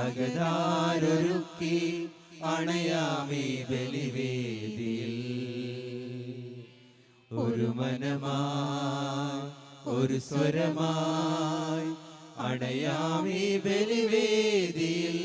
അകതാരൊരുക്കി അണയാമീ ബലിവേദിയിൽ. ഒരു മനമായി ഒരു സ്വരമായി അണയാമീ ബലിവേദിയിൽ.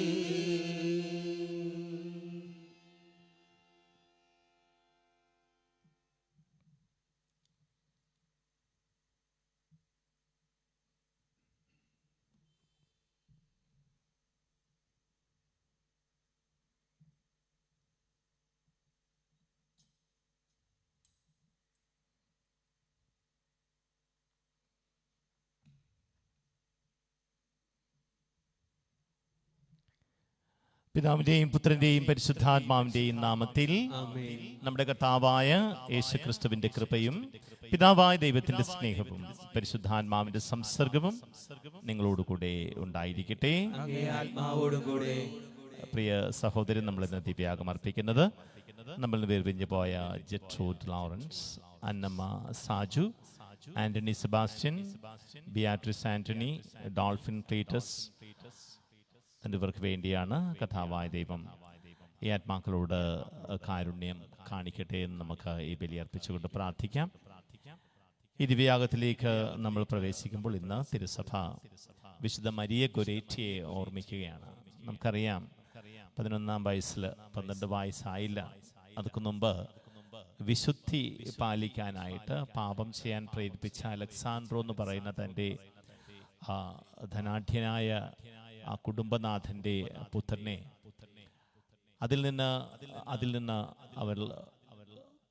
പിതാവിന്റെയും പുത്രന്റെയും പരിശുദ്ധാത്മാവിന്റെയും നാമത്തിൽ നമ്മുടെ കർത്താവായ യേശുക്രിസ്തുവിന്റെ കൃപയും പിതാവായ ദൈവത്തിന്റെ സ്നേഹവും പരിശുദ്ധാത്മാവിന്റെ സംസർഗവും നിങ്ങളോടുകൂടെ ഉണ്ടായിരിക്കട്ടെ. പ്രിയ സഹോദരൻ, നമ്മൾ ഇന്ന് ദിവ്യാഗം അർപ്പിക്കുന്നത് നമ്മൾ വേർപിരിഞ്ഞു പോയ Gertrude Lawrence, Annamma Saju, Antony Sebastian, Beatrice Antony, Dolphin Cletus എന്നിവർക്ക് വേണ്ടിയാണ്. കഥാവായ ദൈവം ഈ ആത്മാക്കളോട് കാരുണ്യം കാണിക്കട്ടെ എന്ന് നമുക്ക് ഈ ബലി അർപ്പിച്ചുകൊണ്ട് പ്രാർത്ഥിക്കാം. ഈ ദിവ്യാഗത്തിലേക്ക് നമ്മൾ പ്രവേശിക്കുമ്പോൾ ഇന്ന് തിരുസഭ വിശുദ്ധ മരിയ ഗൊരേറ്റിയെ ഓർമ്മിക്കുകയാണ്. നമുക്കറിയാം, 11-ാം വയസ്സിൽ 12 വയസ്സായില്ല, അതൊക്കെ മുമ്പ് വിശുദ്ധി പാലിക്കാനായിട്ട് പാപം ചെയ്യാൻ പ്രേരിപ്പിച്ച അലക്സാൻഡ്രോ എന്ന് പറയുന്ന തൻ്റെ ധനാഢ്യനായ ആ കുടുംബനാഥൻ്റെ പുത്രനെ അതിൽ നിന്ന് അവൾ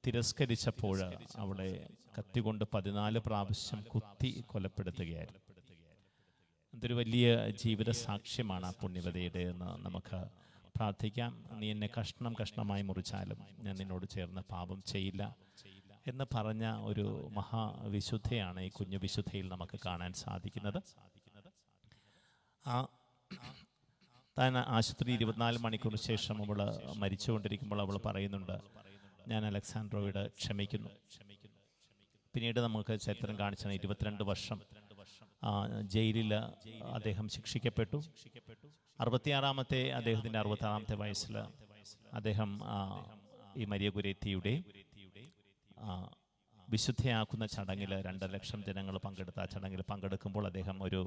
തിരസ്കരിച്ചപ്പോൾ അവളെ കത്തികൊണ്ട് 14 പ്രാവശ്യം കുത്തി കൊലപ്പെടുത്തുകയായിരുന്നു. അതൊരു വലിയ ജീവിത സാക്ഷ്യമാണ് ആ പുണ്യവതിയുടെ എന്ന് നമുക്ക് പ്രാർത്ഥിക്കാം. നീ എന്നെ കഷ്ണം കഷ്ണമായി മുറിച്ചാലും ഞാൻ നിന്നോട് ചേർന്ന് പാപം ചെയ്യില്ല എന്ന് പറഞ്ഞ ഒരു മഹാവിശുദ്ധയാണ് ഈ കുഞ്ഞു വിശുദ്ധയിൽ നമുക്ക് കാണാൻ സാധിക്കുന്നത്. താൻ ആശുപത്രി 24 മണിക്കൂറിന് ശേഷം അവൾ മരിച്ചുകൊണ്ടിരിക്കുമ്പോൾ അവൾ പറയുന്നുണ്ട്, ഞാൻ അലക്സാൻഡ്രോയോട് ക്ഷമിക്കുന്നു. പിന്നീട് നമുക്ക് ചരിത്രം കാണിച്ച 22 വർഷം ജയിലിൽ അദ്ദേഹം ശിക്ഷിക്കപ്പെട്ടു. 66-ാമത്തെ അദ്ദേഹത്തിൻ്റെ 66-ാമത്തെ വയസ്സിൽ അദ്ദേഹം ഈ മരിയ ഗൊരേറ്റിയുടെ വിശുദ്ധയാക്കുന്ന ചടങ്ങിൽ 2 ലക്ഷം ജനങ്ങൾ പങ്കെടുത്ത ആ ചടങ്ങിൽ പങ്കെടുക്കുമ്പോൾ അദ്ദേഹം ഒരു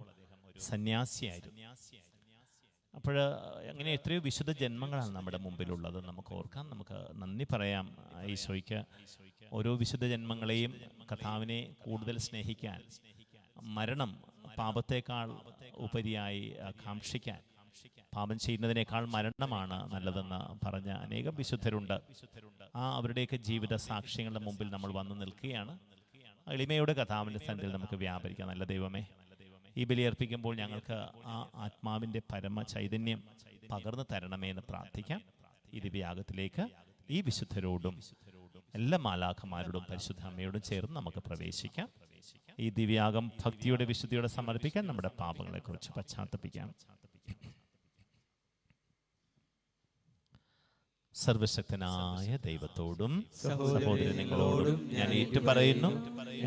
സന്യാസിയായിരുന്നു. അപ്പോൾ അങ്ങനെ എത്രയോ വിശുദ്ധ ജന്മങ്ങളാണ് നമ്മുടെ മുമ്പിലുള്ളത്. നമുക്ക് ഓർക്കാം, നമുക്ക് നന്ദി പറയാം ഈശോയ്ക്ക്. ഓരോ വിശുദ്ധ ജന്മങ്ങളെയും കർത്താവിനെ കൂടുതൽ സ്നേഹിക്കാൻ, മരണം പാപത്തേക്കാൾ ഉപരിയായി കാക്ഷിക്കാൻ, പാപം ചെയ്യുന്നതിനേക്കാൾ മരണമാണ് നല്ലതെന്ന് പറഞ്ഞ അനേകം വിശുദ്ധരുണ്ട്. അവരുടെയൊക്കെ ജീവിത സാക്ഷ്യങ്ങളുടെ മുമ്പിൽ നമ്മൾ വന്നു നിൽക്കുകയാണ്. എളിമയുടെ കർത്താവിൻ്റെ സന്നിധിയിൽ നമുക്ക് വ്യാപരിക്കാം. നല്ല ദൈവമേ, ഈ ബലിയർപ്പിക്കുമ്പോൾ ഞങ്ങൾക്ക് ആ ആത്മാവിൻ്റെ പരമ ചൈതന്യം പകർന്നു തരണമേ എന്ന് പ്രാർത്ഥിക്കാം. ഈ ദിവ്യാഗത്തിലേക്ക് ഈ വിശുദ്ധരോടും എല്ലാ മാലാഖമാരോടും പരിശുദ്ധ അമ്മയോടും ചേർന്ന് നമുക്ക് പ്രവേശിക്കാം. ഈ ദിവ്യാഗം ഭക്തിയുടെ വിശുദ്ധിയോടെ സമർപ്പിക്കാൻ, നമ്മുടെ പാപങ്ങളെക്കുറിച്ച് പശ്ചാത്തപിക്കാം. സർവശക്തനായ ദൈവത്തോടും സഹോദരൻ നിങ്ങളോടും ഞാൻ ഏറ്റുപറയുന്നു,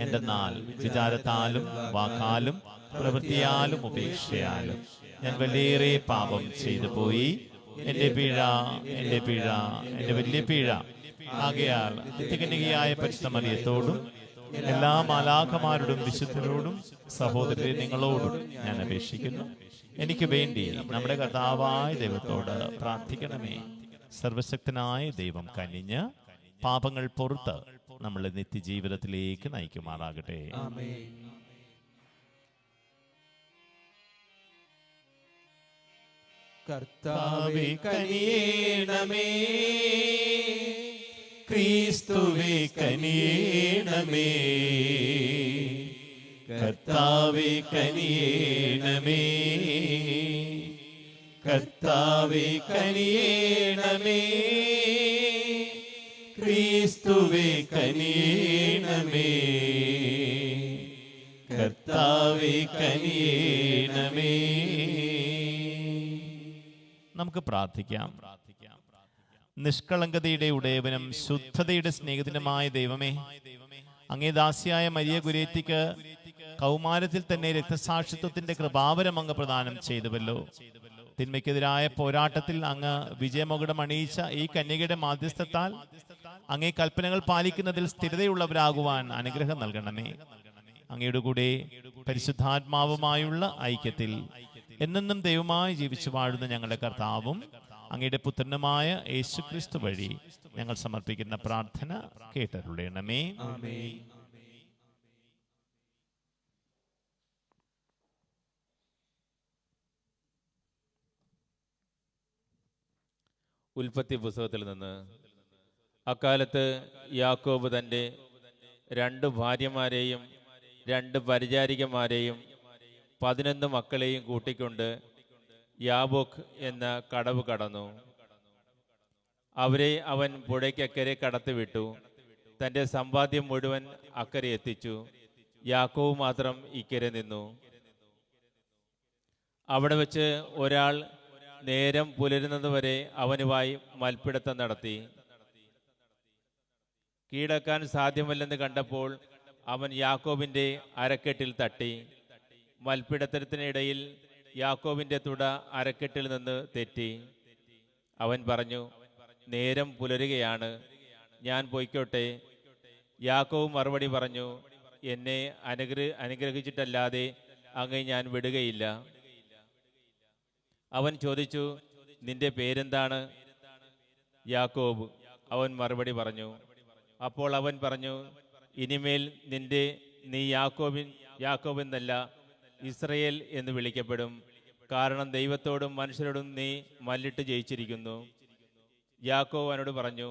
എൻ്റെ നാൾ വിചാരത്താലും വാക്കാലും പ്രവൃത്തിയാലും ഉപേക്ഷയാലും ഞാൻ വലിയേറെ പാപം ചെയ്തു പോയി. എൻ്റെ പിഴ എൻ്റെ വലിയ പിഴ. ആകയാൽ നിത്യകന്യകയായ പരിശുദ്ധ മറിയത്തോടും എല്ലാ മാലാഖമാരോടും വിശുദ്ധരോടും സഹോദരരെ നിങ്ങളോടും ഞാൻ അപേക്ഷിക്കുന്നു, എനിക്ക് വേണ്ടി നമ്മുടെ കർത്താവായ ദൈവത്തോട് പ്രാർത്ഥിക്കണമേ. സർവശക്തനായ ദൈവം കനിഞ്ഞ് പാപങ്ങൾ പുറത്ത് നമ്മളെ നിത്യജീവിതത്തിലേക്ക് നയിക്കുമാറാകട്ടെ. കർത്താവേ കനിയേണമേ, ക്രിസ്തുവേ കനിയേണമേ, കർത്താവേ കനിയേണമേ, കർത്താവേ കനിയേണമേ, ക്രിസ്തുവേ കനിയേണമേ, കർത്താവേ കനിയേണമേ. നമുക്ക് പ്രാർത്ഥിക്കാം. നിഷ്കളങ്കതയുടെ ഉടയവനും ശുദ്ധതയുടെ സ്നേഹിതനുമായ ദൈവമേ, അങ്ങേ ദാസിയായ മരിയ ഗൊരേറ്റിക്ക് കൗമാരത്തിൽ തന്നെ രക്തസാക്ഷിത്വത്തിന്റെ കൃപാവരം അങ്ങ് പ്രദാനം ചെയ്തുവല്ലോ. തിന്മയ്ക്കെതിരായ പോരാട്ടത്തിൽ അങ്ങ് വിജയമകുടം അണിയിച്ച ഈ കന്യകയുടെ മാധ്യസ്ഥത്താൽ അങ്ങേ കൽപ്പനകൾ പാലിക്കുന്നതിൽ സ്ഥിരതയുള്ളവരാകുവാൻ അനുഗ്രഹം നൽകണമേ. അങ്ങയുടെ കൂടെ പരിശുദ്ധാത്മാവുമായുള്ള ഐക്യത്തിൽ എന്നെന്നും ദൈവമായി ജീവിച്ചു വാഴുന്ന ഞങ്ങളുടെ കർത്താവും അങ്ങയുടെ പുത്രനുമായ യേശുക്രിസ്തു വഴി ഞങ്ങൾ സമർപ്പിക്കുന്ന പ്രാർത്ഥന കേട്ടരുളണമേ. ഉൽപ്പത്തി പുസ്തകത്തിൽ നിന്ന് അക്കാലത്ത് യാക്കോബ് തൻ്റെ 2 ഭാര്യമാരെയും 2 പരിചാരികമാരെയും 11 മക്കളെയും കൂട്ടിക്കൊണ്ട് യാബോക്ക് എന്ന കടവ് കടന്നു. അവരെ അവൻ പുഴയ്ക്കക്കരെ കടത്തിവിട്ടു. തൻ്റെ സമ്പാദ്യം മുഴുവൻ അക്കരെ എത്തിച്ചു. യാക്കോബ് മാത്രം ഇക്കരെ നിന്നു. അവിടെ വെച്ച് ഒരാൾ നേരം പുലരുന്നതുവരെ അവനുമായി മൽപ്പിടുത്തം നടത്തി. കീഴടക്കാൻ സാധ്യമല്ലെന്ന് കണ്ടപ്പോൾ അവൻ യാക്കോബിൻ്റെ അരക്കെട്ടിൽ തട്ടി. മൽപ്പിടുത്തത്തിനിടയിൽ യാക്കോബിൻ്റെ തുട അരക്കെട്ടിൽ നിന്ന് തെറ്റി. അവൻ പറഞ്ഞു, നേരം പുലരുകയാണ്, ഞാൻ പൊയ്ക്കോട്ടെ. യാക്കോബ് മറുപടി പറഞ്ഞു, എന്നെ അനുഗ്രഹിച്ചിട്ടല്ലാതെ അങ്ങേ ഞാൻ വിടുകയില്ല. അവൻ ചോദിച്ചു, നിന്റെ പേരെന്താണ്? യാക്കോബ്. അവൻ മറുപടി പറഞ്ഞു. അപ്പോൾ അവൻ പറഞ്ഞു, ഇനിമേൽ നീ യാക്കോബ് എന്നല്ല, ഇസ്രയേൽ എന്ന് വിളിക്കപ്പെടും. കാരണം ദൈവത്തോടും മനുഷ്യരോടും നീ മല്ലിട്ട് ജയിച്ചിരിക്കുന്നു. യാക്കോബ് അവനോട് പറഞ്ഞു,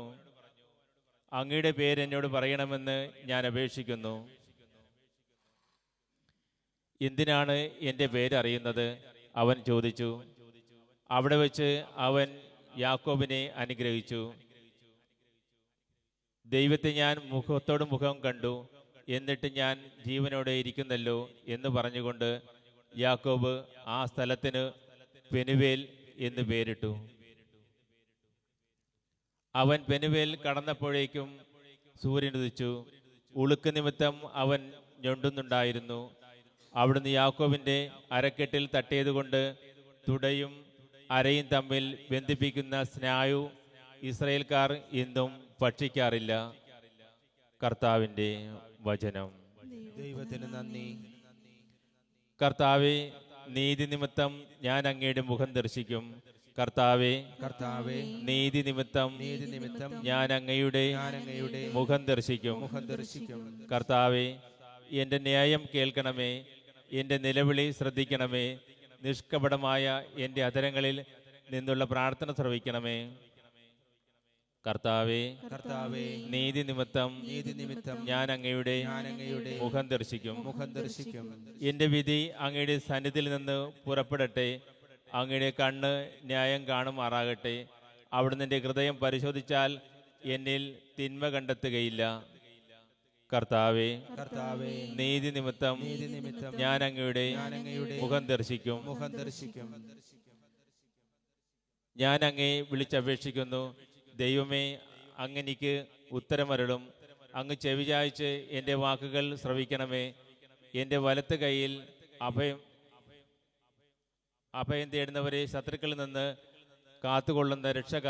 അങ്ങയുടെ പേര് എന്നോട് പറയണമെന്ന് ഞാൻ അപേക്ഷിക്കുന്നു. എന്തിനാണ് എൻ്റെ പേരറിയുന്നത്? അവൻ ചോദിച്ചു. അവിടെ വെച്ച് അവൻ യാക്കോബിനെ അനുഗ്രഹിച്ചു. ദൈവത്തെ ഞാൻ മുഖത്തോട് മുഖം കണ്ടു, എന്നിട്ട് ഞാൻ ജീവനോടെ ഇരിക്കുന്നല്ലോ എന്ന് പറഞ്ഞുകൊണ്ട് യാക്കോബ് ആ സ്ഥലത്തിന് പെനുവേൽ എന്ന് പേരിട്ടു. അവൻ പെനുവേൽ കടന്നപ്പോഴേക്കും സൂര്യൻ ഉദിച്ചു. ഉളുക്ക് നിമിത്തം അവൻ ഞൊണ്ടുന്നുണ്ടായിരുന്നു. അവിടുന്ന് യാക്കോബിൻ്റെ അരക്കെട്ടിൽ തട്ടിയതുകൊണ്ട് തുടയും അരയും തമ്മിൽ ബന്ധിപ്പിക്കുന്ന സ്നായു ഇസ്രായേൽക്കാർ ഇന്നും ഭക്ഷിക്കാറില്ല. കർത്താവിൻ്റെ വചനം. ദൈവത്തിന് നന്ദി. കർത്താവേ, നീതി നിമിത്തം ഞാൻ അങ്ങയുടെ മുഖം ദർശിക്കും. കർത്താവേ, നീതി നിമിത്തം ഞാൻ അങ്ങയുടെ മുഖം ദർശിക്കും. കർത്താവേ, എൻ്റെ ന്യായം കേൾക്കണമേ, എൻ്റെ നിലവിളി ശ്രദ്ധിക്കണമേ. നിഷ്കപടമായ എൻ്റെ അധരങ്ങളിൽ നിന്നുള്ള പ്രാർത്ഥന ശ്രവിക്കണമേ. കർത്താവേ, നീതി നിമിത്തം ഞാൻ അങ്ങയുടെ മുഖം ദർശിക്കും. എൻ്റെ വിധി അങ്ങയുടെ സന്നിധിയിൽ നിന്ന് പുറപ്പെടട്ടെ. അങ്ങയുടെ കണ്ണ് ന്യായം കാണുമാറാകട്ടെ. അവിടുന്ന് എൻ്റെ ഹൃദയം പരിശോധിച്ചാൽ എന്നിൽ തിന്മ കണ്ടെത്തുകയില്ല. കർത്താവേ, നീതി നിമിത്തം ഞാൻ അങ്ങയുടെ മുഖം ദർശിക്കും. ഞാൻ അങ്ങേ വിളിച്ചപേക്ഷിക്കുന്നു. ദൈവമേ, അങ്ങെനിക്ക് ഉത്തരമരുളും. അങ്ങ് ചെവിചായ്ച്ച് എൻ്റെ വാക്കുകൾ ശ്രവിക്കണമേ. എൻ്റെ വലത്ത് കൈയിൽ അഭയം തേടുന്നവരെ ശത്രുക്കളിൽ നിന്ന് കാത്തുകൊള്ളുന്ന രക്ഷക,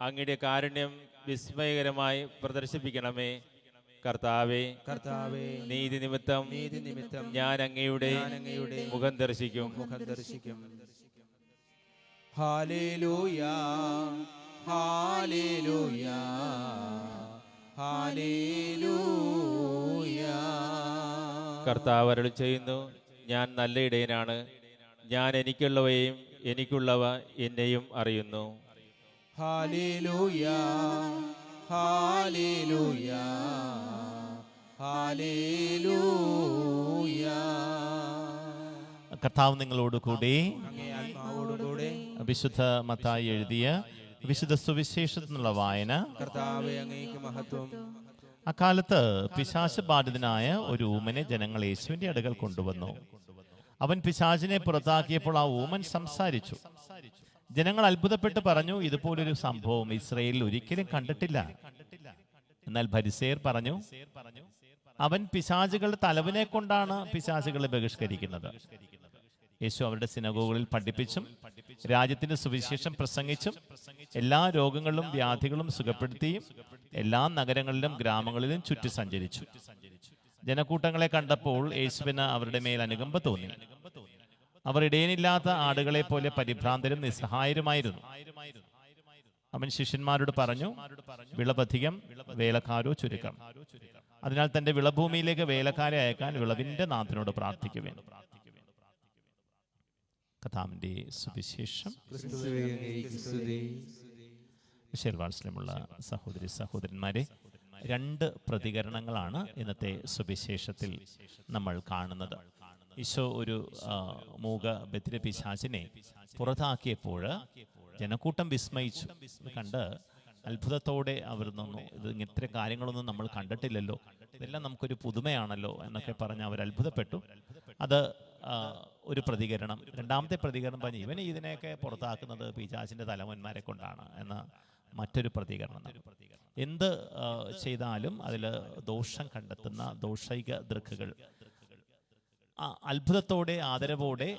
അങ്ങയുടെ കാരുണ്യം വിസ്മയകരമായി പ്രദർശിപ്പിക്കണമേ. കർത്താവേ, നീതി നിമിത്തം ഞാൻ അങ്ങയുടെ മുഖം ദർശിക്കും. Hallelujah, hallelujah, hallelujah. കർത്താവ് അരുളി ചെയ്യുന്നു, ഞാൻ നല്ല ഇടയനാണ്. ഞാൻ എനിക്കുള്ളവയും എനിക്കുള്ളവ എന്നെയും അറിയുന്നു. Hallelujah, hallelujah, hallelujah. കർത്താവ് നിങ്ങളോട് കൂടി. അങ്ങേ ആത്മാവോടുകൂടെ. വിശുദ്ധ മത്തായി എഴുതിയ വിശുദ്ധ സുവിശേഷത്തിൽ നിന്നുള്ള വായന. കർത്താവേ, അങ്ങേക്ക് മഹത്വം. അക്കാലത്ത് പിശാച് ബാധിതനായ ഒരു ഊമനെ ജനങ്ങൾ യേശുവിന്റെ അടുക്കൽ കൊണ്ടുവന്നു. അവൻ പിശാചിനെ പുറത്താക്കിയപ്പോൾ ആ ഊമൻ സംസാരിച്ചു. ജനങ്ങൾ അത്ഭുതപ്പെട്ട് പറഞ്ഞു, ഇതുപോലൊരു സംഭവം ഇസ്രായേലിൽ ഒരിക്കലും കണ്ടിട്ടില്ല. എന്നാൽ ഫരിസേയർ പറഞ്ഞു, അവൻ പിശാചുകളുടെ തലവനെ കൊണ്ടാണ് പിശാചുകളെ ബഹിഷ്കരിക്കുന്നത്. യേശു അവരുടെ സിനഗോഗുകളിൽ പഠിപ്പിച്ചും രാജ്യത്തിന്റെ സുവിശേഷം പ്രസംഗിച്ചും എല്ലാ രോഗങ്ങളും വ്യാധികളും സുഖപ്പെടുത്തിയും എല്ലാ നഗരങ്ങളിലും ഗ്രാമങ്ങളിലും ചുറ്റി സഞ്ചരിച്ചു. ജനക്കൂട്ടങ്ങളെ കണ്ടപ്പോൾ യേശുവിന് അവരുടെ മേൽ അനുകമ്പ തോന്നി. അവർ ഇടയനില്ലാത്ത ആടുകളെ പോലെ പരിഭ്രാന്തരും നിസ്സഹായരുമായിരുന്നു. അവൻ ശിഷ്യന്മാരോട് പറഞ്ഞു, വിളവധികം, വേലക്കാരോ ചുരുക്കം. അതിനാൽ തന്റെ വിളഭൂമിയിലേക്ക് വേലക്കാരെ അയക്കാൻ വിളവിന്റെ നാഥനോട് പ്രാർത്ഥിക്കുവേൻ. കഥാവിന്റെ സുവിശേഷം. വിശേഷവാത്സല്യമുള്ള സഹോദരി സഹോദരന്മാരെ, 2 പ്രതികരണങ്ങളാണ് ഇന്നത്തെ സുവിശേഷത്തിൽ നമ്മൾ കാണുന്നത്. ഈശോ ഒരു മൂക ബധിരപിശാചിനെ പുറത്താക്കിയപ്പോൾ ജനക്കൂട്ടം വിസ്മയിച്ചു. കണ്ട് അത്ഭുതത്തോടെ അവർ നിന്നു. ഇത് ഇങ്ങനത്തെ കാര്യങ്ങളൊന്നും നമ്മൾ കണ്ടിട്ടില്ലല്ലോ, ഇതെല്ലാം നമുക്കൊരു പുതുമയാണല്ലോ എന്നൊക്കെ പറഞ്ഞ് അവർ അത്ഭുതപ്പെട്ടു. അത് ഒരു പ്രതികരണം. രണ്ടാമത്തെ പ്രതികരണം പറഞ്ഞു, ഇവൻ ഇതിനെയൊക്കെ പുറത്താക്കുന്നത് പിശാചിന്റെ തലവന്മാരെ കൊണ്ടാണ് എന്ന മറ്റൊരു പ്രതികരണം. എന്ത് ചെയ്താലും അതിൽ ദോഷം കണ്ടെത്തുന്ന ദോഷൈക ദൃക്കുകൾ അത്ഭുതത്തോടെ ആദരവോടെ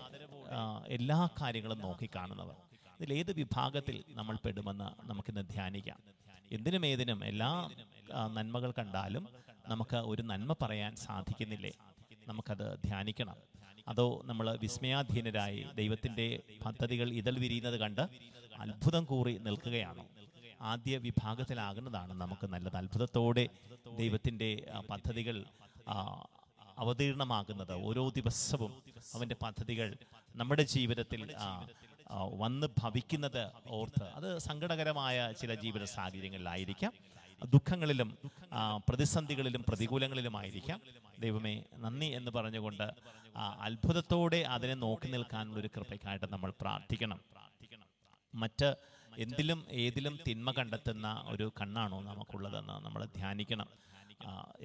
എല്ലാ കാര്യങ്ങളും നോക്കിക്കാണുന്നവർ. ഇതിലേത് വിഭാഗത്തിൽ നമ്മൾ പെടുമെന്ന് നമുക്കിന്ന് ധ്യാനിക്കാം. എന്തിനും ഏതിനും എല്ലാ നന്മകൾ കണ്ടാലും നമുക്ക് ഒരു നന്മ പറയാൻ സാധിക്കുന്നില്ലേ? നമുക്കത് ധ്യാനിക്കണം. അതോ നമ്മൾ വിസ്മയാധീനരായി ദൈവത്തിൻ്റെ പദ്ധതികൾ ഇതൾ വിരിയുന്നത് കണ്ട് അത്ഭുതം കൂറി നിൽക്കുകയാണോ? ആദ്യ വിഭാഗത്തിലാകുന്നതാണ് നമുക്ക് നല്ലത്. അത്ഭുതത്തോടെ ദൈവത്തിൻ്റെ പദ്ധതികൾ അവതീർണമാകുന്നത്, ഓരോ ദിവസവും അവൻ്റെ പദ്ധതികൾ നമ്മുടെ ജീവിതത്തിൽ വന്ന് ഭവിക്കുന്നത് ഓർത്ത്, അത് സങ്കടകരമായ ചില ജീവിത സാഹചര്യങ്ങളിലായിരിക്കാം, ദുഃഖങ്ങളിലും പ്രതിസന്ധികളിലും പ്രതികൂലങ്ങളിലുമായിരിക്കാം. ദൈവമേ നന്ദി എന്ന് പറഞ്ഞുകൊണ്ട് അത്ഭുതത്തോടെ അതിനെ നോക്കി നിൽക്കാനുള്ളൊരു കൃപയ്ക്കായിട്ട് നമ്മൾ പ്രാർത്ഥിക്കണം. മറ്റ് എന്തിലും ഏതിലും തിന്മ കണ്ടെത്തുന്ന ഒരു കണ്ണാണോ നമുക്കുള്ളതെന്ന് നമ്മൾ ധ്യാനിക്കണം.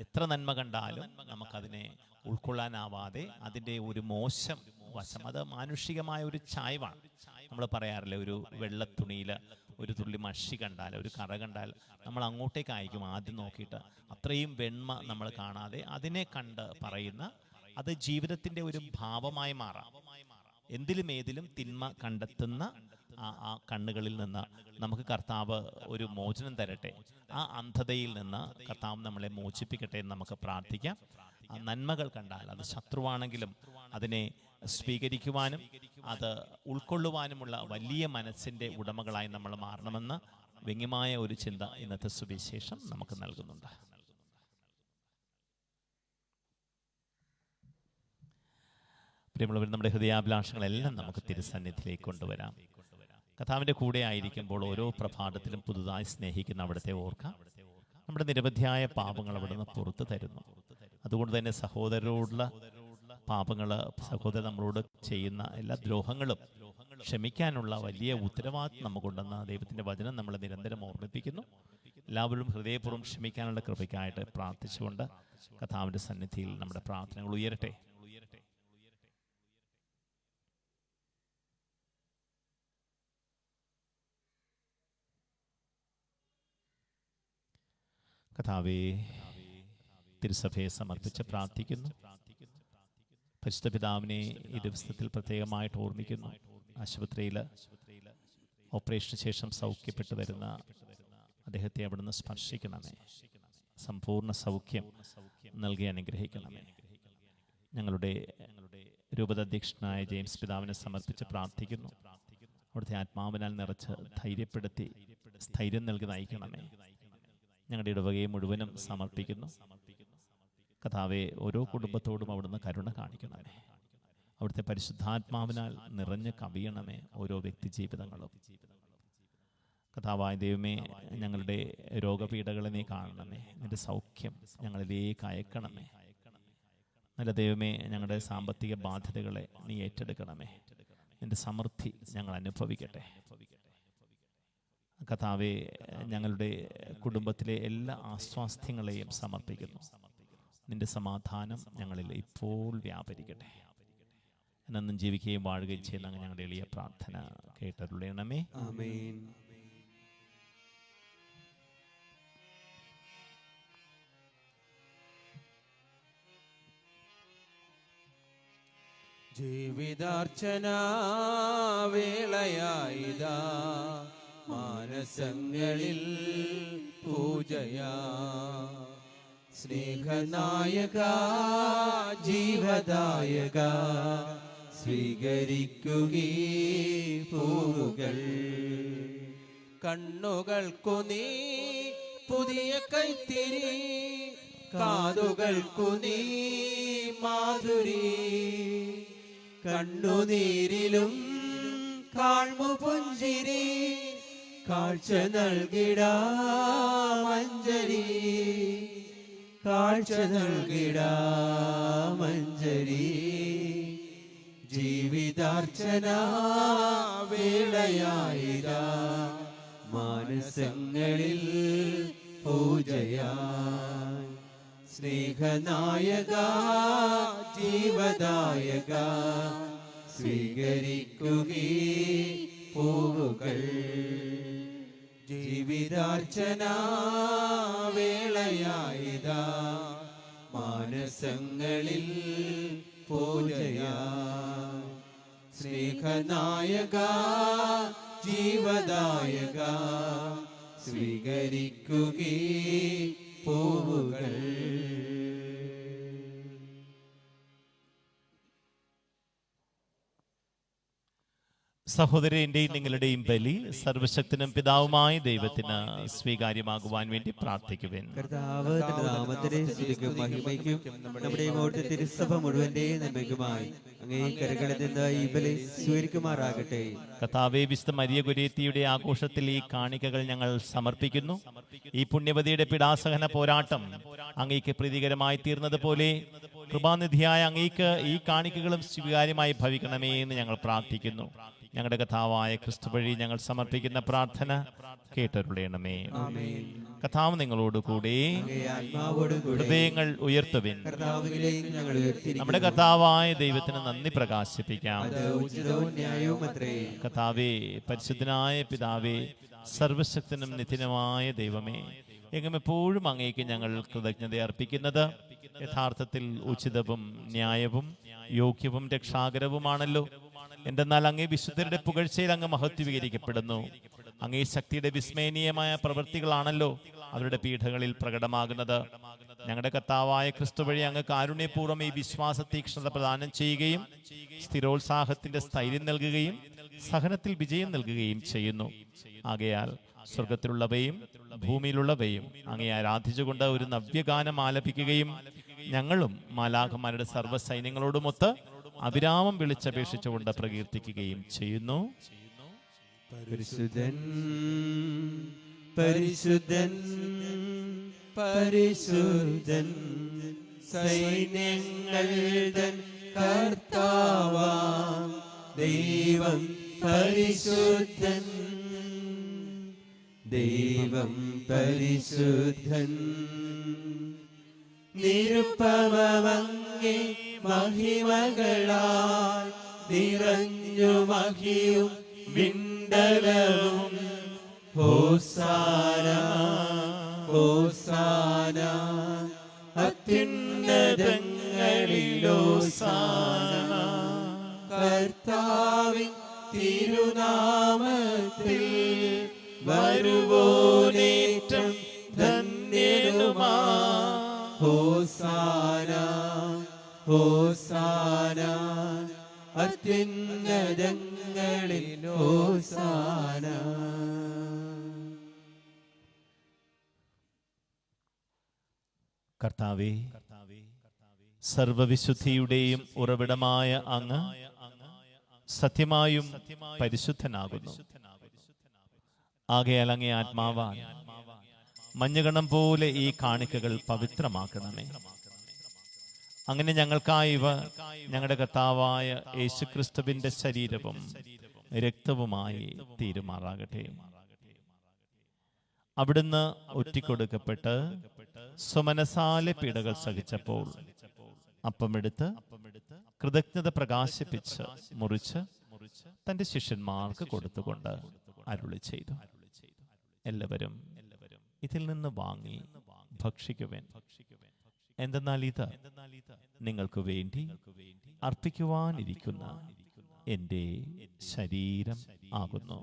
എത്ര നന്മ കണ്ടാലും നമുക്കതിനെ ഉൾക്കൊള്ളാനാവാതെ അതിൻ്റെ ഒരു മോശം വശം, അത് മാനുഷികമായ ഒരു ചായ്വാണ്. നമ്മൾ പറയാറില്ലേ, ഒരു വെള്ളത്തുണിയിൽ ഒരു തുള്ളി മഷി കണ്ടാൽ, ഒരു കറ കണ്ടാൽ നമ്മൾ അങ്ങോട്ടേക്ക് അയക്കും ആദ്യം നോക്കിയിട്ട്. അത്രയും വെണ്മ നമ്മൾ കാണാതെ അതിനെ കണ്ട് പറയുന്ന, അത് ജീവിതത്തിൻ്റെ ഒരു ഭാവമായി മാറാം. എന്തിലും ഏതിലും തിന്മ കണ്ടെത്തുന്ന ആ കണ്ണുകളിൽ നിന്ന് നമുക്ക് കർത്താവ് ഒരു മോചനം തരട്ടെ. ആ അന്ധതയിൽ നിന്ന് കർത്താവ് നമ്മളെ മോചിപ്പിക്കട്ടെ എന്ന് നമുക്ക് പ്രാർത്ഥിക്കാം. നന്മകൾ കണ്ടാൽ അത് ശത്രുവാണെങ്കിലും അതിനെ സ്വീകരിക്കുവാനും അത് ഉൾക്കൊള്ളുവാനുമുള്ള വലിയ മനസ്സിൻ്റെ ഉടമകളായി നമ്മൾ മാറണമെന്ന് വ്യംഗ്യമായ ഒരു ചിന്ത ഇന്നത്തെ സുവിശേഷം നമുക്ക് നൽകുന്നുണ്ട്. പ്രിയമുള്ളവർ, നമ്മുടെ ഹൃദയാഭിലാഷങ്ങളെല്ലാം നമുക്ക് തിരുസന്നിധിയിലേക്ക് കൊണ്ടുവരാം. കർത്താവിൻ്റെ കൂടെ ആയിരിക്കുമ്പോൾ ഓരോ പ്രഭാതത്തിലും പുതുതായി സ്നേഹിക്കുന്ന അവിടുത്തെ ഓർക്കാം. നമ്മുടെ നിരവധിയായ പാപങ്ങൾ അവിടുന്ന് പുറത്തു തരുന്നു. അതുകൊണ്ട് തന്നെ സഹോദരരോടുള്ള പാപങ്ങൾ, സഹോദരൻ നമ്മളോട് ചെയ്യുന്ന എല്ലാ ദ്രോഹങ്ങളും ക്ഷമിക്കാനുള്ള വലിയ ഉത്തരവാദിത്വം നമുക്കുണ്ടെന്ന് ദൈവത്തിൻ്റെ വചനം നമ്മളെ നിരന്തരം ഓർമ്മിപ്പിക്കുന്നു. എല്ലാവരും ഹൃദയപൂർവ്വം ക്ഷമിക്കാനുള്ള കൃപയ്ക്കായിട്ട് പ്രാർത്ഥിച്ചുകൊണ്ട് കർത്താവിൻ്റെ സന്നിധിയിൽ നമ്മുടെ പ്രാർത്ഥനകൾ ഉയരട്ടെ. കർത്താവേ, തിരുസഭയെ സമർപ്പിച്ച് പ്രാർത്ഥിക്കുന്നു. പരിശുദ്ധ പിതാവിനെ ഈ ദിവസത്തിൽ പ്രത്യേകമായിട്ട് ഓർമ്മിക്കുന്നു. ആശുപത്രിയിൽ ഓപ്പറേഷന് ശേഷം സൗഖ്യപ്പെട്ടു വരുന്ന അദ്ദേഹത്തെ അവിടുന്ന് സ്പർശിക്കണമേ. സമ്പൂർണ്ണ സൗഖ്യം നൽകി അനുഗ്രഹിക്കണമേ. ഞങ്ങളുടെ രൂപതാധ്യക്ഷനായ ജെയിംസ് പിതാവിനെ സമർപ്പിച്ച് പ്രാർത്ഥിക്കുന്നു. അവിടുത്തെ ആത്മാവിനാൽ നിറച്ച് ധൈര്യപ്പെടുത്തി സ്ഥൈര്യം നൽകി നയിക്കണമേ. ഞങ്ങളുടെ ഇടവകയെ മുഴുവനും സമർപ്പിക്കുന്നു. കർത്താവേ, ഓരോ കുടുംബത്തോടും അവിടുന്ന് കരുണ കാണിക്കണമേ. അവിടുത്തെ പരിശുദ്ധാത്മാവിനാൽ നിറഞ്ഞ് കവിയണമേ ഓരോ വ്യക്തി ജീവിതങ്ങളും. കർത്താവായ ദൈവമേ, ഞങ്ങളുടെ രോഗപീഠകളെ നീ കാണണമേ. നിന്റെ സൗഖ്യം ഞങ്ങളിലേക്ക് അയക്കണമേ. നല്ല ദൈവമേ, ഞങ്ങളുടെ സാമ്പത്തിക ബാധ്യതകളെ നീ ഏറ്റെടുക്കണമേ. നിന്റെ സമൃദ്ധി ഞങ്ങൾ അനുഭവിക്കട്ടെ. കർത്താവേ, ഞങ്ങളുടെ കുടുംബത്തിലെ എല്ലാ ആസ്വാസ്ഥ്യങ്ങളെയും സമർപ്പിക്കുന്നു. നിന്റെ സമാധാനം ഞങ്ങളിൽ ഇപ്പോൾ വ്യാപരിക്കട്ടെ. എന്നും ജീവിക്കുകയും വാഴുകയും ചെയ്യുന്ന ഞങ്ങളുടെ എളിയ പ്രാർത്ഥന കേട്ടരുളണമേ. ആമേൻ. ജീവിതാർച്ചന വേളയായിതാ മാനസങ്ങളിൽ പൂജയാ. സ്നേഹനായക ജീവദായക സ്വീകരിക്കുകീ പൂവുകൾ. കണ്ണുകൾക്കു നീ പുതിയ കൈത്തിരി, കാതുകൾക്കു നീ മാധുരി. കണ്ണുനീരിലും കാൺമു പുഞ്ചിരി, കാഴ്ച നൽകിടാമഞ്ജരി, കാഴ്ച നൽകിടാമഞ്ജരി. ജീവിതാർച്ചന വേളയായിതാ മാനസങ്ങളിൽ പൂജയായി. സ്നേഹനായക ജീവദായക സ്വീകരിക്കുകീ പൂവുകൾ. ജീവിതാർച്ചന വേളയായിതാ മാനസങ്ങളിൽ പൂജയായി. സ്നേഹനായക ജീവദായക സ്വീകരിക്കുകീ പൂവുകൾ. സഹോദരന്റെയും നിങ്ങളുടെയും ബലി സർവശക്തനും പിതാവുമായ ദൈവത്തിന് സ്വീകാര്യമാകുവാൻ വേണ്ടി പ്രാർത്ഥിക്കുവേൻ. കർത്താവ് തന്റെ നാമത്തിനെ സ്തുതിക്കും മഹിമയ്ക്കും നമ്മുടെ ഇങ്ങോട്ട് തിരുസഭ മുഴുവന്റെയും നന്മയ്ക്കുമായി അങ്ങേ കരകളിൽ നിന്ന് ഈ ബലി സ്വീകരിക്കുമാറാകട്ടെ. കർത്താവേ, വിശുദ്ധ മരിയ കുര്യത്തിയുടെ ആഘോഷത്തിൽ ഈ കാണിക്കകൾ ഞങ്ങൾ സമർപ്പിക്കുന്നു. ഈ പുണ്യവതിയുടെ പിടാസഹന പോരാട്ടം അങ്ങേക്ക് പ്രീതികരമായി തീർന്നതുപോലെ കൃപാനിധിയായ അങ്ങേക്ക് ഈ കാണിക്കകളും സ്വീകാര്യമായി ഭവിക്കണമേ എന്ന് ഞങ്ങൾ പ്രാർത്ഥിക്കുന്നു. ഞങ്ങളുടെ കർത്താവായ ക്രിസ്തു വഴി ഞങ്ങൾ സമർപ്പിക്കുന്ന പ്രാർത്ഥന കേട്ടരുളയണമേ. കർത്താവ് നിങ്ങളോട് കൂടെ, ഹൃദയങ്ങൾ ഉയർത്തുവിൻ. നമ്മുടെ കർത്താവായ ദൈവത്തിന് നന്ദി പ്രകാശിപ്പിക്കാം. കർത്താവേ, പരിശുദ്ധനായ പിതാവേ, സർവശക്തനും നിത്യനുമായ ദൈവമേ, എങ്ങും എപ്പോഴും അങ്ങേക്ക് ഞങ്ങൾ കൃതജ്ഞത അർപ്പിക്കുന്നത് യഥാർത്ഥത്തിൽ ഉചിതവും ന്യായവും യോഗ്യവും രക്ഷാകരവുമാണല്ലോ. എന്തെന്നാൽ അങ്ങേ വിശുദ്ധരുടെ പുകഴ്ചയിൽ അങ്ങ് മഹത്വീകരിക്കപ്പെടുന്നു. അങ്ങേ ശക്തിയുടെ വിസ്മയനീയമായ പ്രവൃത്തികളാണല്ലോ അവരുടെ പീഠകളിൽ പ്രകടമാകുന്നത്. ഞങ്ങളുടെ കർത്താവായ ക്രിസ്തു വഴി അങ്ങ് കാരുണ്യപൂർവ്വം ഈ വിശ്വാസ തീക്ഷ്ണത പ്രദാനം ചെയ്യുകയും സ്ഥിരോത്സാഹത്തിന്റെ സ്ഥൈര്യം നൽകുകയും സഹനത്തിൽ വിജയം നൽകുകയും ചെയ്യുന്നു. ആകയാൽ സ്വർഗത്തിലുള്ളവയും ഭൂമിയിലുള്ളവയും അങ്ങേ ആരാധിച്ചുകൊണ്ട് ഒരു നവ്യഗാനം ആലപിക്കുകയും ഞങ്ങളും മാലാഖമാരുടെ സർവ്വസൈന്യങ്ങളോടുമൊത്ത് അവിരാമം വിളിച്ചപേക്ഷിച്ചുകൊണ്ട് പ്രകീർത്തിക്കുകയും ചെയ്യുന്നു. പരിശുദ്ധൻ പരിശുദ്ധൻ പരിശുദ്ധൻ സൈന്യങ്ങൾ തൻ കർത്താവാം ദൈവം പരിശുദ്ധൻ, ദൈവം പരിശുദ്ധൻ. നിരുപമങ്ങേ മഹിമകളാൽ നിറഞ്ഞു മഹിയും വിണ്ടലവും. ഹോസാന ഹോസാന അത്യുന്നതങ്ങളിലോസാന. കർത്താവിൻ തിരുനാമത്തിൽ വരുവോനേറ്റം ധന്യനുമാ. ഹോസാന ഹോസാന അത്യുന്നതങ്ങളിൽ ഹോസാന. കർത്താവേ, സർവവിശുദ്ധിയുടെയും ഉറവിടമായ അങ്ങ് സത്യമായും പരിശുദ്ധനാകുന്നു. ആകയാൽ അങ്ങേ ആത്മാവാൻ മഞ്ഞുകണം പോലെ ഈ കാണിക്കകൾ പവിത്രമാക്കണമേ. അങ്ങനെ ഞങ്ങൾക്കായി ഇവ ഞങ്ങളുടെ കർത്താവായ യേശുക്രിസ്തുവിന്റെ ശരീരവും രക്തവുമായി തീരുമാറാകട്ടെ. അവിടുന്ന് ഒറ്റിക്കൊടുക്കപ്പെട്ട് സ്വമനസാലെ പീഡകൾ സഹിച്ചപ്പോൾ അപ്പമെടുത്ത് കൃതജ്ഞത പ്രകാശിപ്പിച്ച് മുറിച്ച് തന്റെ ശിഷ്യന്മാർക്ക് കൊടുത്തുകൊണ്ട് അരുളി ചെയ്തു, എല്ലാവരും ഇതിൽ നിന്ന് വാങ്ങി ഭക്ഷിക്കുവേൻ. എന്തെന്നാൽ ഇത് നിങ്ങൾക്ക് വേണ്ടി അർപ്പിക്കുവാനിരിക്കുന്ന എൻ്റെ ശരീരം ആകുന്നു.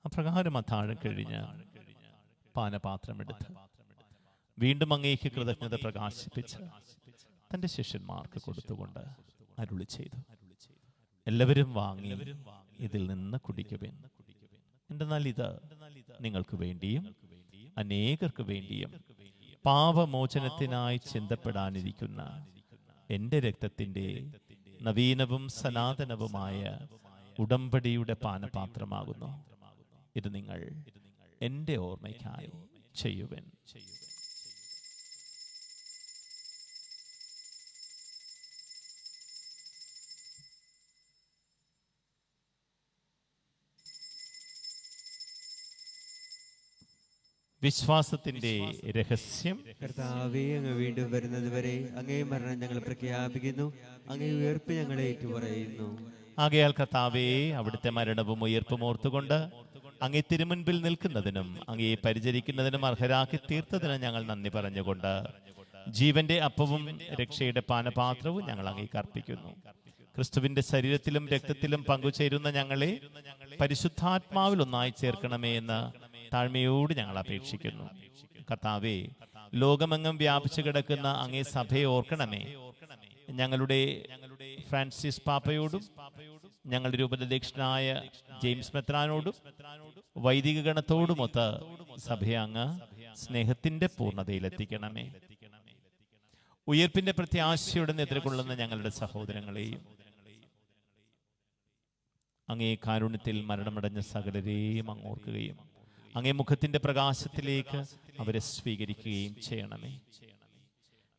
അപ്രകാരം അത്താഴം കഴിഞ്ഞ് പാനപാത്രമെടുത്ത് വീണ്ടും അങ്ങേക്ക് കൃതജ്ഞത പ്രകാശിപ്പിച്ച് തൻ്റെ ശിഷ്യന്മാർക്ക് കൊടുത്തുകൊണ്ട് അരുളി ചെയ്തു, എല്ലാവരും വാങ്ങി ഇതിൽ നിന്ന് കുടിക്കുവിൻ. എന്തെന്നാൽ ഇത് നിങ്ങൾക്ക് വേണ്ടിയും അനേകർക്ക് വേണ്ടിയും പാപമോചനത്തിനായി ചിന്തപ്പെടാനിരിക്കുന്ന എൻ്റെ രക്തത്തിൻ്റെ നവീനവും സനാതനവുമായ ഉടമ്പടിയുടെ പാനപാത്രമാകുന്നു. ഇത് നിങ്ങൾ എൻ്റെ ഓർമ്മയ്ക്കായി ചെയ്യുവൻ. വിശ്വാസത്തിന്റെ രഹസ്യം. കർത്താവേ, അങ്ങ് വീണ്ടും വരുന്നത് വരെ അങ്ങേ മരണം ഞങ്ങൾ പ്രഖ്യാപിക്കുന്നു, അങ്ങേ ഉയർപ്പ് ഞങ്ങൾ ഏറ്റുപറയുന്നു. ആകയാൽ കർത്താവേ, അവിടുത്തെ മരണവും ഉയർപ്പും ഓർത്തുകൊണ്ട് അങ്ങേ തിരുമുൻപിൽ നിൽക്കുന്നതിനും അങ്ങയെ പരിചരിക്കുന്നതിനും അർഹരാക്കി തീർത്തതിനും ഞങ്ങൾ നന്ദി പറഞ്ഞുകൊണ്ട് ജീവന്റെ അപ്പവും രക്ഷയുടെ പാനപാത്രവും ഞങ്ങൾ അങ്ങേക്ക് അർപ്പിക്കുന്നു. ക്രിസ്തുവിന്റെ ശരീരത്തിലും രക്തത്തിലും പങ്കുചേരുന്ന ഞങ്ങളെ പരിശുദ്ധാത്മാവിൽ ഒന്നായി ചേർക്കണമേ എന്ന് താഴ്മയോട് ഞങ്ങൾ അപേക്ഷിക്കുന്നു. കർത്താവേ, ലോകമെങ്ങും വ്യാപിച്ചു കിടക്കുന്ന അങ്ങേ സഭയെ ഓർക്കണമേ. ഞങ്ങളുടെ ഫ്രാൻസിസ് പാപ്പയോടും ഞങ്ങളുടെ രൂപതധ്യക്ഷനായ ജെയിംസ് മെത്രാനോടും വൈദിക ഗണത്തോടുമൊത്ത് സഭയെ അങ്ങ് സ്നേഹത്തിന്റെ പൂർണ്ണതയിലെത്തിക്കണമേ. ഉയർപ്പിന്റെ പ്രത്യാശയോടെ നിദ്രകൊള്ളുന്ന ഞങ്ങളുടെ സഹോദരങ്ങളെയും അങ്ങേ കാരുണ്യത്തിൽ മരണമടഞ്ഞ സകലരെയും അങ്ങ് ഓർക്കുകയും അങ്ങേ മുഖത്തിന്റെ പ്രകാശത്തിലേക്ക് അവരെ സ്വീകരിക്കുകയും ചെയ്യണമേ.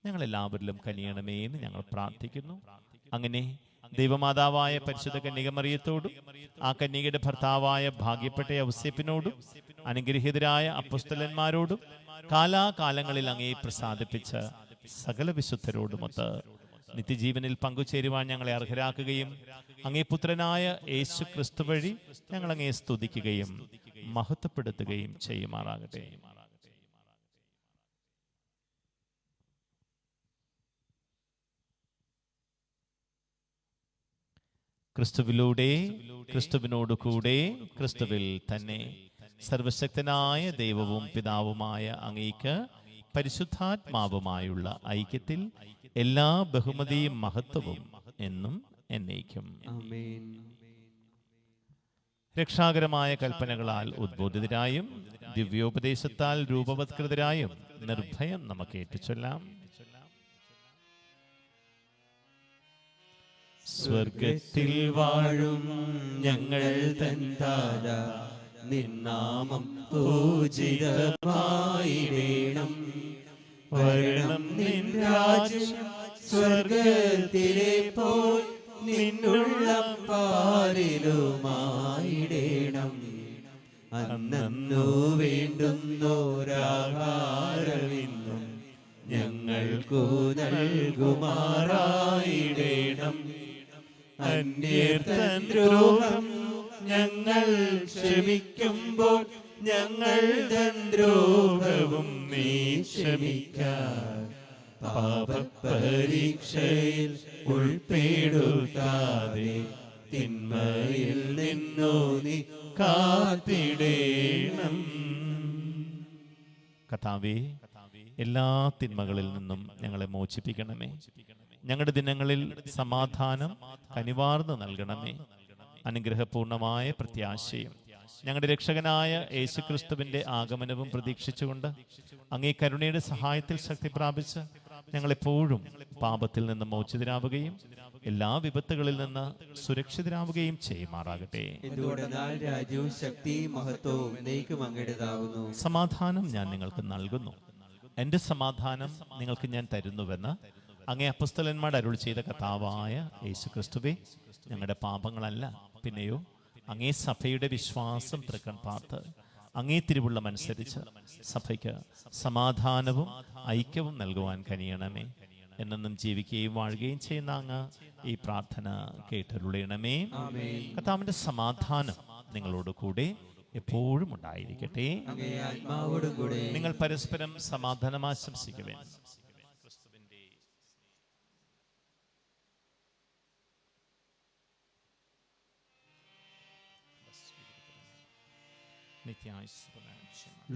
ഞങ്ങളെല്ലാവരിലും കനിയണമേ എന്ന് ഞങ്ങൾ പ്രാർത്ഥിക്കുന്നു. അങ്ങനെ ദൈവമാതാവായ പരിശുദ്ധ കന്യകമറിയത്തോടും ആ കന്യകയുടെ ഭർത്താവായ ഭാഗ്യപ്പെട്ട ഔസേപ്പിനോടും അനുഗ്രഹീതരായ അപ്പോസ്തലന്മാരോടും കാലാകാലങ്ങളിൽ അങ്ങേ പ്രസാദിപ്പിച്ച സകല വിശുദ്ധരോടുമൊത്ത് നിത്യജീവനിൽ പങ്കുചേരുവാൻ ഞങ്ങളെ അർഹരാക്കുകയും അങ്ങേ പുത്രനായ യേശു ക്രിസ്തു വഴി ഞങ്ങൾ അങ്ങേ സ്തുതിക്കുകയും മഹത്വപ്പെടുത്തുകയും ചെയ്യുമാറാകട്ടെ. ക്രിസ്തുവിലൂടെ, ക്രിസ്തുവിനോട് കൂടെ, ക്രിസ്തുവിൽ തന്നെ സർവശക്തനായ ദൈവവും പിതാവുമായ അങ്ങേക്ക് പരിശുദ്ധാത്മാവുമായുള്ള ഐക്യത്തിൽ എല്ലാ ബഹുമതിയും മഹത്വവും എന്നും എന്നേക്കും. ആമേൻ. രക്ഷാകരമായ കൽപ്പനകളാൽ ഉദ്ബോധിതരായും ദിവ്യോപദേശത്താൽ രൂപവത്കൃതരായും നിർഭയം നമുക്ക് ഏറ്റുചൊല്ലാം. സ്വർഗത്തിൽ വാഴും ഞങ്ങൾ തൻ താതാ, നിന്നാമം പൂജിതമായിടേണം. വരണം നിൻ രാജ്യം സ്വർഗത്തിലെ പോൽ നിന്നുള്ളം പാലിലുമായിടേണം. അന്നന്നു വേണ്ടുന്നോരാഹാരമിന്നും ഞങ്ങൾക്കു നൽകുമാറായിടേണം. അന്യർത്തൻ ദ്രോഹം ഞങ്ങൾ ക്ഷമിക്കുമ്പോൾ ഞങ്ങൾ തൻ ദ്രോഹവും നീ ക്ഷമിക്കാൻ. പാപപരീക്ഷയിൽ ഉൾപ്പെടുത്താതെ തിന്മയിൽ നിന്നോ നീ കാത്തിടേണം. കർത്താവേ, എല്ലാ തിന്മകളിൽ നിന്നും ഞങ്ങളെ മോചിപ്പിക്കണമേ. ഞങ്ങളുടെ ദിനങ്ങളിൽ സമാധാനം കനിവാർന്ന് നൽകണമേ. അനുഗ്രഹപൂർണമായ പ്രത്യാശയും ഞങ്ങളുടെ രക്ഷകനായ യേശുക്രിസ്തുവിന്റെ ആഗമനവും പ്രതീക്ഷിച്ചുകൊണ്ട് അങ്ങേ കരുണയുടെ സഹായത്തിൽ ശക്തി പ്രാപിച്ച് ഞങ്ങളെപ്പോഴും പാപത്തിൽ നിന്ന് മോചിതരാവുകയും എല്ലാ വിപത്തുകളിൽ നിന്ന് സുരക്ഷിതരാവുകയും ചെയ്യുമാറാകട്ടെ. രാജ്യവും ശക്തിയും മഹത്വവും എന്നേക്കും അങ്ങയുടേതാകുന്നു. സമാധാനം ഞാൻ നിങ്ങൾക്ക് നൽകുന്നു, എൻ്റെ സമാധാനം നിങ്ങൾക്ക് ഞാൻ തരുന്നുവെന്ന് അങ്ങേ അപ്പോസ്തലന്മാർ അരുളി ചെയ്ത കർത്താവായ യേശുക്രിസ്തുവേ, ഞങ്ങളുടെ പാപങ്ങളല്ല പിന്നെയോ അങ്ങേ സഭയുടെ വിശ്വാസം തൃക്കൺ പാർത്ത് അങ്ങേ തിരുവുള്ളമനുസരിച്ച് സഭയ്ക്ക് സമാധാനവും ഐക്യവും നൽകുവാൻ കനിയണമേ. എന്നെന്നും ജീവിക്കുകയും വാഴുകയും ചെയ്യുന്ന അങ്ങ് ഈ പ്രാർത്ഥന കേട്ടരുളയണമേ. കർത്താവിന്റെ സമാധാനം നിങ്ങളോട് കൂടെ എപ്പോഴും ഉണ്ടായിരിക്കട്ടെ. നിങ്ങൾ പരസ്പരം സമാധാനം ആശംസിക്കുവേൻ.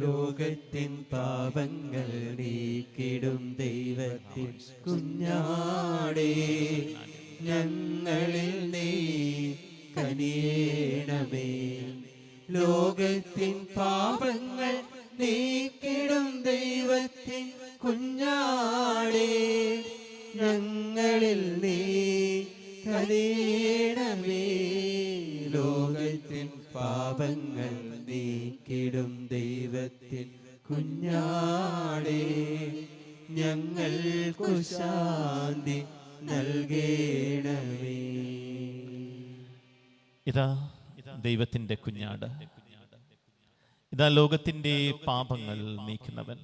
ലോകത്തിൻ പാപങ്ങൾ നീക്കിടും ദൈവത്തിൻ കുഞ്ഞാടേ, ഞങ്ങളിൽ നീ കനിയേണമേ. ലോകത്തിൻ പാപങ്ങൾ നീക്കിടും ദൈവത്തിൻ കുഞ്ഞാടേ, ഞങ്ങളിൽ നീ കനിയേണമേ. ലോകത്തിൻ പാപങ്ങൾ നീക്കിടും ദൈവത്തിൻ കുഞ്ഞാടേ, ഞങ്ങൾക്കു ശാന്തി നൽകേണമേ. ഇതാ ദൈവത്തിന്റെ കുഞ്ഞാട്, ഇതാ ലോകത്തിന്റെ പാപങ്ങൾ നീക്കുന്നവൻ.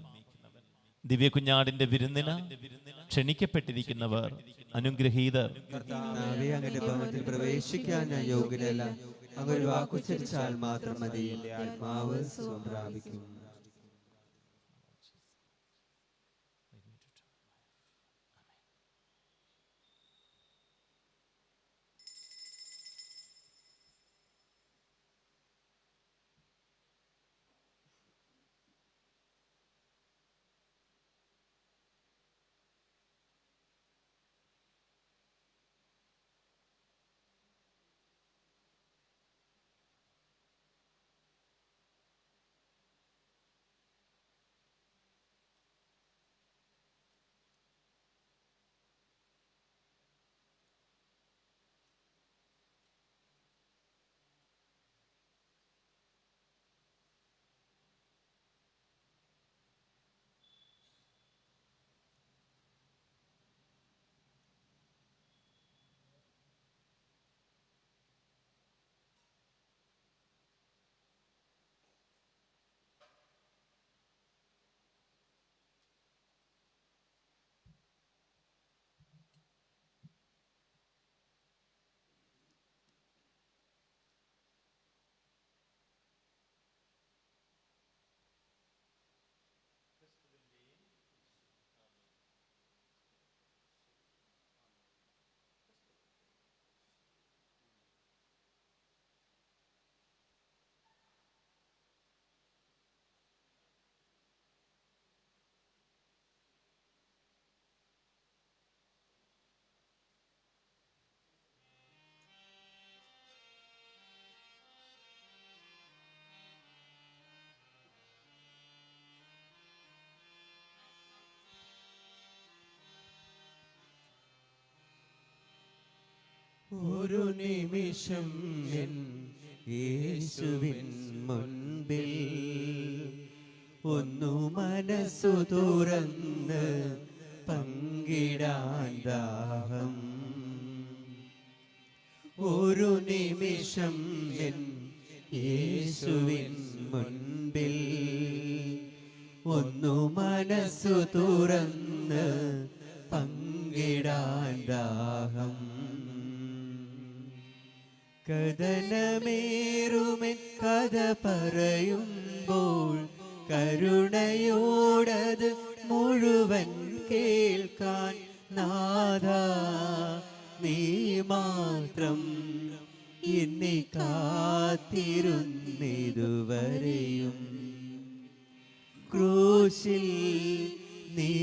ദിവ്യ കുഞ്ഞാടിന്റെ വിരുന്നിന് ക്ഷണിക്കപ്പെട്ടിരിക്കുന്നവർ അനുഗ്രഹീതർ. അങ്ങയുടെ ഭവനത്തിൽ പ്രവേശിക്കാൻ ഞാൻ യോഗ്യനല്ല. അങ്ങൊരു വാക്കുച്ചരിച്ചാൽ മാത്രം മതി, ആത്മാവ് സുഖം പ്രാപിക്കും. ഒരു നിമിഷം എൻ യേശുവിൻ മുൻപിൽ ഒന്നു മനസ്സു തുറന്ന് പങ്കിടാൻ ദാഹം. ഒരു നിമിഷം എൻ യേശുവിൻ മുൻപിൽ ഒന്നു മനസ്സു തുറന്ന് പങ്കിടാൻ ദാഹം. കഥനമേറുമെൻ കഥ പറയുമ്പോൾ കരുണയോടത് മുഴുവൻ കേൾക്കാൻ നാഥാ നീ മാത്രം എന്നെ കാത്തിരുന്നിതുവരെയും. ക്രൂശിൽ നീ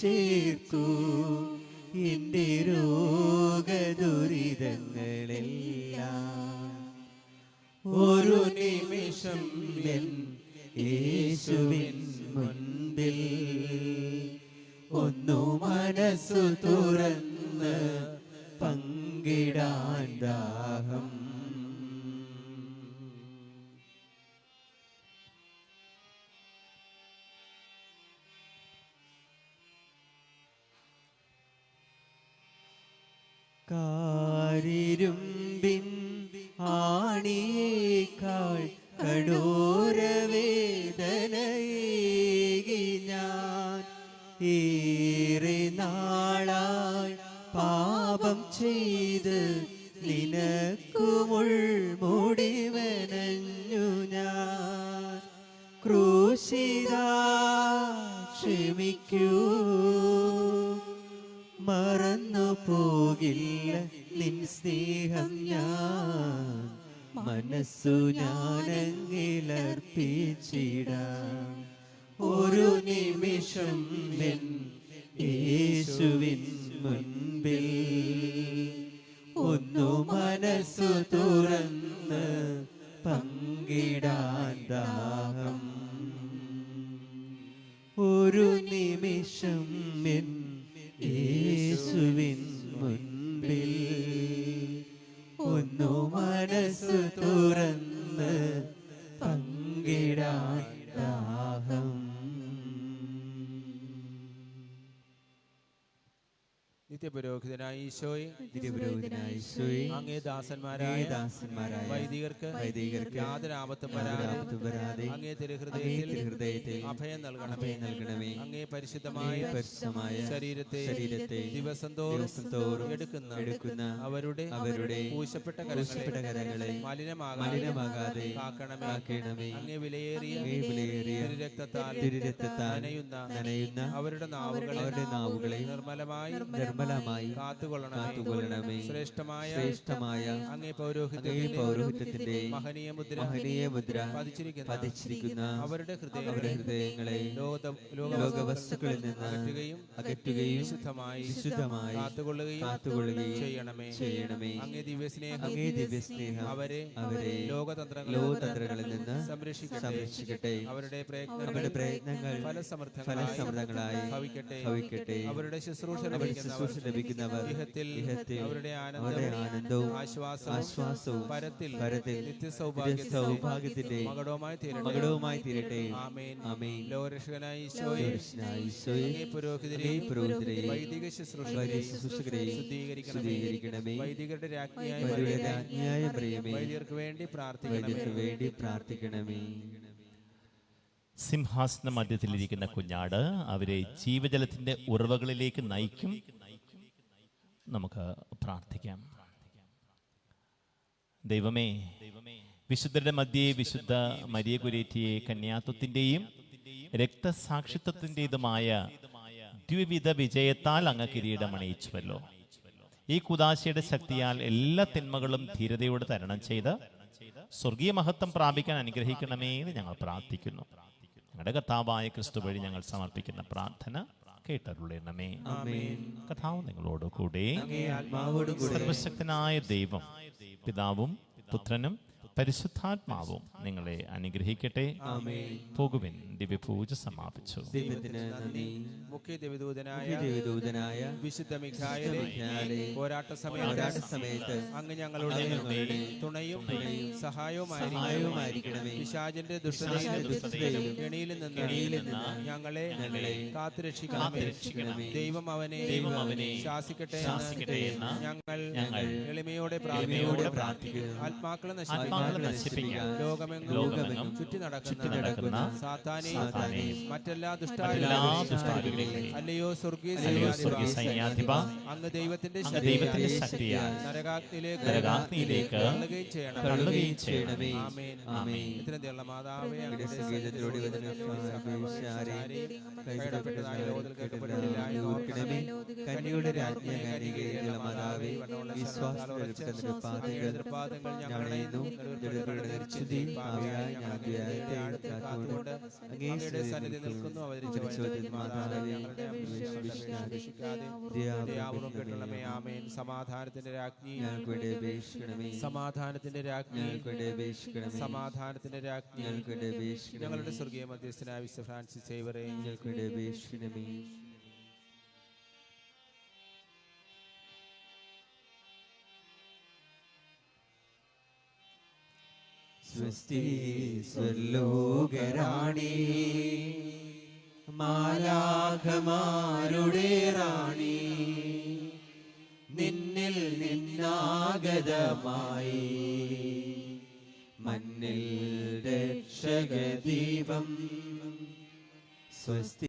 ചേർത്തു എന്റെ രോഗദുരിതങ്ങളെല്ലാം. ഒരു നിമിഷം എൻ യേശുവിൻ മുൻപിൽ ഒന്നു മനസ്സു തുറന്ന് പങ്കിടാൻ ദാഹം. കാരിരുമ്പിൻ ആണിയേക്കാൾ കടൂരവേദനയേകി ഞാൻ ഏറെ നാളായി പാപം ചെയ്ത് നിനക്കു മുൾമുടി മെനഞ്ഞു ഞാൻ. ക്രൂശിതാ ക്ഷമിക്കൂ, മറന്നു പോകില്ല നിൻ സ്നേഹം ഞാൻ. മനസ്സു ഞാനങ്ങിലർപ്പിച്ചിടാം. ഒരു നിമിഷം എൻ യേശുവിൻ മുൻപിൽ ഒന്നു മനസ്സു തുറന്ന് പങ്കിടാൻ ദാഹം. ഒരു നിമിഷം എൻ യേശുവിൻ മുൻപിൽ ഒന്നു മനസ്സു തുറന്ന് പങ്കിടാൻ ദാഹം. നിത്യപുരോഹിതനായ ഈശോയെ, തിരുപുരോഹിതനായ ഈശോയെ, അങ്ങേ ദാസന്മാരായ വൈദികർക്ക് യാതൊരാപത്തും വരാതെ അങ്ങേ തിരുഹൃദയത്തിൽ അഭയം നൽകണമേ. അങ്ങേ പരിശുദ്ധമായ ശരീരത്തെ ദിവസം തോറും എടുക്കുന്ന അവരുടെ പൂശപ്പെട്ട കരങ്ങളെ മലിനമാകാതെ കാക്കണമേ. അങ്ങേ വിലയേറിയ തിരുരക്തത്താൽ നനയുന്ന അവരുടെ നാവുകളെ നിർമ്മലമായി കാത്തുകൊള്ളണമേ. ശ്രേഷ്ഠമായ അങ്ങേ പൗരോഹിത്യത്തിന്റെ മഹനീയ മുദ്ര പതിച്ചിരിക്കുന്ന അവരുടെ ഹൃദയങ്ങളെ ലോകവസ്തുക്കളിൽ നിന്ന് അകറ്റുകയും വിശുദ്ധമായി കാത്തുകൊള്ളുകയും ചെയ്യണമേ. അങ്ങേ ദിവ്യസ്നേഹം അവരെ ലോകതന്ത്രങ്ങളിൽ നിന്ന് സംരക്ഷിക്കട്ടെ. അവരുടെ പ്രയത്നങ്ങൾ ഫലസമൃദ്ധങ്ങളായി ഭവിക്കട്ടെ. അവരുടെ ശുശ്രൂഷ ലഭിക്കുന്നവർ അവരുടെ ആനന്ദവും ആശ്വാസവും പരത്തിൽ നിത്യസൗഭാഗ്യത്തിന്റെ മകുടവുമായി തീരട്ടെ. ആമേൻ. ലോകരക്ഷകനായ ഈശോയെ, പുരോഹിതരെയും വൈദിക ശുശ്രൂഷകരെയും ശുദ്ധീകരിക്കണമേ. വൈദികരുടെ രാജ്ഞിയായ വൈദികർക്ക് വേണ്ടി പ്രാർത്ഥിക്കണമേ. സിംഹാസന മധ്യത്തിലിരിക്കുന്ന കുഞ്ഞാട് അവരെ ജീവജലത്തിന്റെ ഉറവകളിലേക്ക് നയിക്കും. നമുക്ക് പ്രാർത്ഥിക്കാം. ദൈവമേ, വിശുദ്ധരുടെ മധ്യേ വിശുദ്ധ മരിയ കുര്യറ്റിയെ കന്യാത്വത്തിന്റെയും രക്തസാക്ഷിത്വത്തിൻ്റെതുമായ ദ്വിവിധ വിജയത്താൽ അങ്ങ് കിരീടമണിയിച്ചുവല്ലോ. ഈ കുദാശയുടെ ശക്തിയാൽ എല്ലാ തിന്മകളും ധീരതയോടെ തരണം ചെയ്ത് സ്വർഗീയ മഹത്വം പ്രാപിക്കാൻ അനുഗ്രഹിക്കണമേ എന്ന് ഞങ്ങൾ പ്രാർത്ഥിക്കുന്നു. ഞങ്ങളുടെ കർത്താവായ ക്രിസ്തു വഴി ഞങ്ങൾ സമർപ്പിക്കുന്ന പ്രാർത്ഥന കേട്ടരുളണമേ. കർത്താവ് നിങ്ങളോട് കൂടെ. സർവശക്തനായ ദൈവം പിതാവും പുത്രനും പരിശുദ്ധാത്മാവും നിങ്ങളെ അനുഗ്രഹിക്കട്ടെ. പോകുവിൻ. ദിവ്യപൂജ സമാപിച്ചു. മുഖ്യ ദേവദൂതനായ വിശുദ്ധ മിഖായേലേ, പോരാട്ട സമയത്ത് അങ്ങ് ഞങ്ങളുടെ തുണയും സഹായവുമായിരിക്കണമേ. പിശാചിന്റെ ദുഷ്ടതയിലും കെണിയിൽ നിന്ന് ഞങ്ങളെ കാത്തുരക്ഷിക്കണമേ. ദൈവം അവനെ ശാസിക്കട്ടെ എന്ന് ഞങ്ങൾ എളിമയോടെ പ്രാർത്ഥിക്കുന്നു. ആത്മാക്കളെ നശിപ്പിക്കാൻ ലോകമെങ്ങും ചുറ്റി നടക്കുന്ന സാത്താനെയും മറ്റെല്ലാ ദുഷ്ടാരൂപികളെയും അല്ലയോ സ്വർഗീയ സൈന്യാധിപ, അങ്ങ് ദൈവത്തിന്റെ ശക്തിയാൽ നരകാഗ്നിയിലേക്ക് തള്ളുകയും ചെയ്യണമേ. ആമേൻ. ഇത്തരത്തിലുള്ള മാതാവേ, കന്യയുടെ രാജ്ഞിയുള്ള മാതാവേ, പാദങ്ങൾ ഞങ്ങളെ അങ്ങയുടെ സന്നിധി നിൽക്കുന്നു. അവതരിക്കണമേ. ആമേൻ. സമാധാനത്തിന്റെ രാജ്ഞി, സമാധാനത്തിന്റെ രാജ്ഞി, സമാധാനത്തിന്റെ രാജ്ഞി, ഞങ്ങളുടെ സ്വർഗീയ മധ്യസ്ഥനായ വിശുദ്ധ ഫ്രാൻസിസ് സേവറെ അപേക്ഷിക്കണമേ. സ്വസ്തി സ്വർലോകരാണി, മാലാഖമാരുടെ റാണി, നിന്നിൽ നിന്നാഗതമായി മണ്ണിൽ രക്ഷകദീപം സ്വസ്തി